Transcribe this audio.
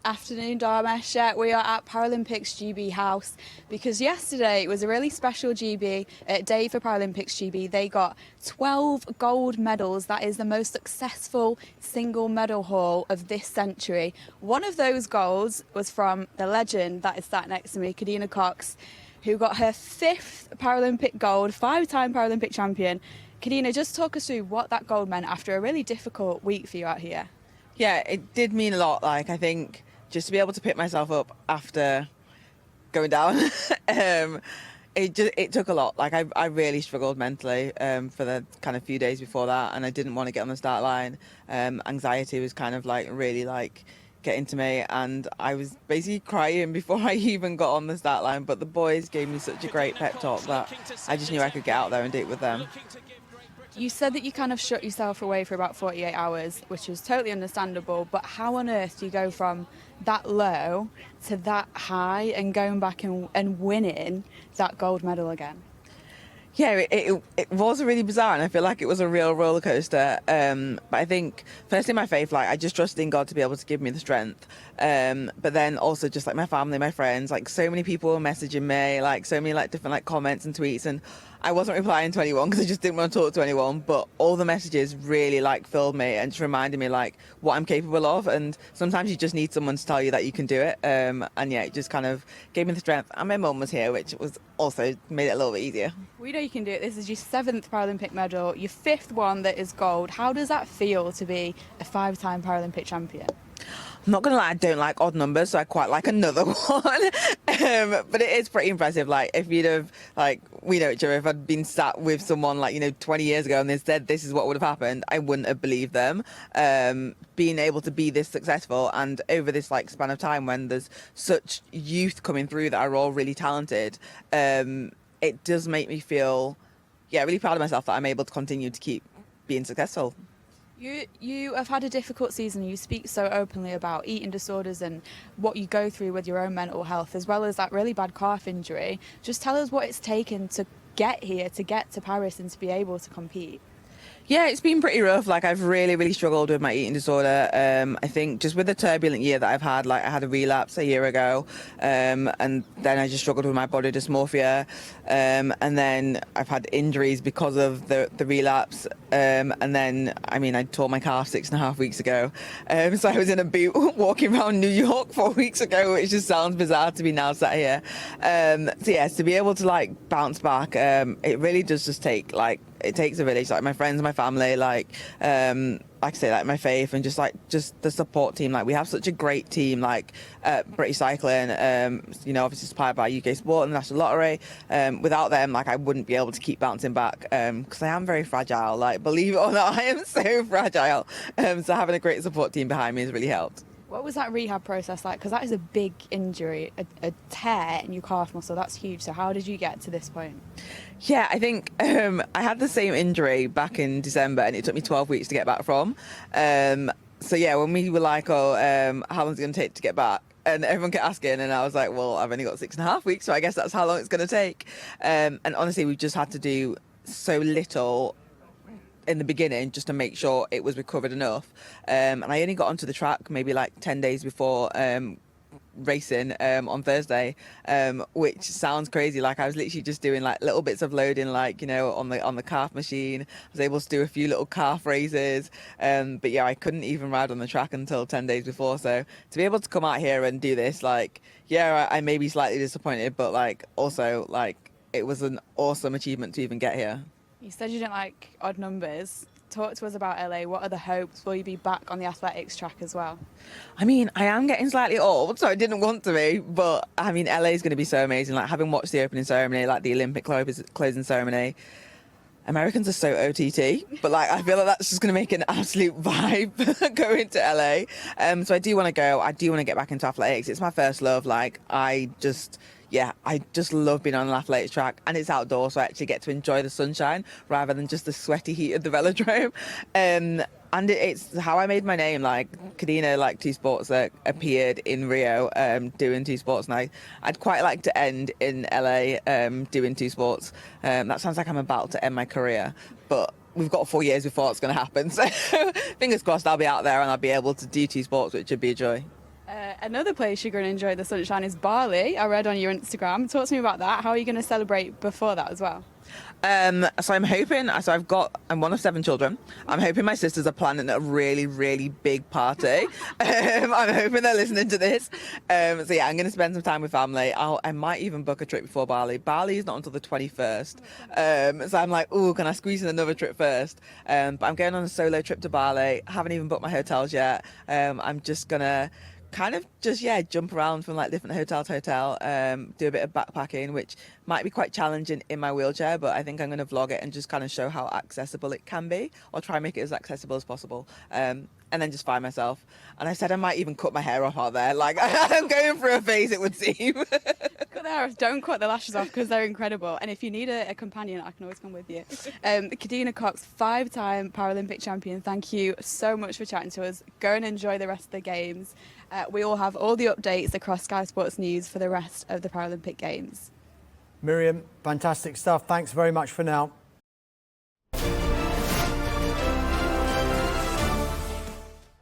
Afternoon, Dharmesh. We are at ParalympicsGB House because yesterday was a really special GB day for ParalympicsGB. They got 12 gold medals. That is the most successful single medal haul of this century. One of those golds was from the legend that is sat next to me, Kadeena Cox, who got her 5th Paralympic gold, 5-time Paralympic champion. Kadeena, just talk us through what that gold meant after a really difficult week for you out here. Yeah, it did mean a lot. Like, I think just to be able to pick myself up after going down, it took a lot. Like, I really struggled mentally for the kind of few days before that, and I didn't want to get on the start line. Anxiety was kind of like really like getting to me, and I was basically crying before I even got on the start line. But the boys gave me such a great pep talk that I just knew I could get out there and do it with them. You said that you kind of shut yourself away for about 48 hours, which is totally understandable, but how on earth do you go from that low to that high and going back and winning that gold medal again? Yeah, it was really bizarre, and I feel like it was a real roller coaster. But I think, firstly, my faith, like, I just trusted in God to be able to give me the strength. But then also just like my family, my friends, like so many people were messaging me, like so many like different like comments and tweets, and I wasn't replying to anyone because I just didn't want to talk to anyone. But all the messages really like filled me and just reminded me like what I'm capable of. And sometimes you just need someone to tell you that you can do it. And yeah, it just kind of gave me the strength. And my mum was here, which was also made it a little bit easier. We know you can do it. This is your 7th Paralympic medal, your 5th one that is gold. How does that feel to be a 5-time Paralympic champion? I'm not gonna lie, I don't like odd numbers, so I quite like another one. But it is pretty impressive. Like, if you'd have, like, we know each other, if I'd been sat with someone like, 20 years ago and they said this is what would have happened, I wouldn't have believed them. Being able to be this successful and over this like span of time when there's such youth coming through that are all really talented, it does make me feel, really proud of myself that I'm able to continue to keep being successful. You have had a difficult season. You speak so openly about eating disorders and what you go through with your own mental health, as well as that really bad calf injury. Just tell us what it's taken to get here, to get to Paris and to be able to compete. Yeah, it's been pretty rough. Like, I've really, really struggled with my eating disorder. I think just with the turbulent year that I've had, like I had a relapse a year ago, and then I just struggled with my body dysmorphia, and then I've had injuries because of the relapse, and then, I tore my calf 6.5 weeks ago, so I was in a boot walking around New York 4 weeks ago, which just sounds bizarre to be now sat here. So yes, to be able to like bounce back, it really does just take like, it takes a village, like my friends, my family, like I say, like my faith, and just the support team. Like, we have such a great team, like British Cycling, obviously supplied by UK Sport and the National Lottery. Without them, like, I wouldn't be able to keep bouncing back, because I am very fragile. Like, believe it or not, I am so fragile. So having a great support team behind me has really helped. What was that rehab process like? Because that is a big injury, a tear in your calf muscle. That's huge. So how did you get to this point? Yeah, I think I had the same injury back in December, and it took me 12 weeks to get back from. So yeah, when we were like, how long is it going to take to get back? And everyone kept asking, and I was like, well, I've only got 6.5 weeks, so I guess that's how long it's going to take. And honestly, we just had to do so little in the beginning just to make sure it was recovered enough. And I only got onto the track maybe like 10 days before racing on Thursday, which sounds crazy. Like, I was literally just doing like little bits of loading, like, on the calf machine. I was able to do a few little calf races, but yeah, I couldn't even ride on the track until 10 days before. So to be able to come out here and do this, like, yeah, I may be slightly disappointed, but like also like it was an awesome achievement to even get here. You said you didn't like odd numbers. Talk to us about LA. What are the hopes? Will you be back on the athletics track as well? I am getting slightly old, so I didn't want to be, but LA is going to be so amazing. Like, having watched the opening ceremony, like the Olympic closing ceremony, Americans are so OTT, but like, I feel like that's just going to make an absolute vibe going to LA. So I do want to go. I do want to get back into athletics. It's my first love. Like, I just love being on an athletics track, and it's outdoors, so I actually get to enjoy the sunshine rather than just the sweaty heat of the velodrome. And it's how I made my name. Like, Kadeena, like, two sports that appeared in Rio, doing two sports, and I'd quite like to end in LA doing two sports. That sounds like I'm about to end my career, but we've got 4 years before it's going to happen. So fingers crossed I'll be out there and I'll be able to do two sports, which would be a joy. Another place you're going to enjoy the sunshine is Bali. I read on your Instagram. Talk to me about that. How are you going to celebrate before that as well? So I'm hoping, I'm one of 7 children. I'm hoping my sisters are planning a really, really big party. I'm hoping they're listening to this. So yeah, I'm going to spend some time with family. I might even book a trip before Bali. Bali is not until the 21st. So I'm like, oh, can I squeeze in another trip first? But I'm going on a solo trip to Bali. I haven't even booked my hotels yet. I'm just going to kind of just jump around from like different hotel to hotel, do a bit of backpacking, which might be quite challenging in my wheelchair, but I think I'm going to vlog it and just kind of show how accessible it can be, or try and make it as accessible as possible, and then just find myself. And I said I might even cut my hair off out there, like I'm going through a phase, it would seem. Cut the hair off, don't cut the lashes off because they're incredible, and if you need a companion I can always come with you. Kadeena Cox, 5-time Paralympic champion, thank you so much for chatting to us. Go and enjoy the rest of the games. We all have all the updates across Sky Sports News for the rest of the Paralympic Games. Miriam, fantastic stuff. Thanks very much for now.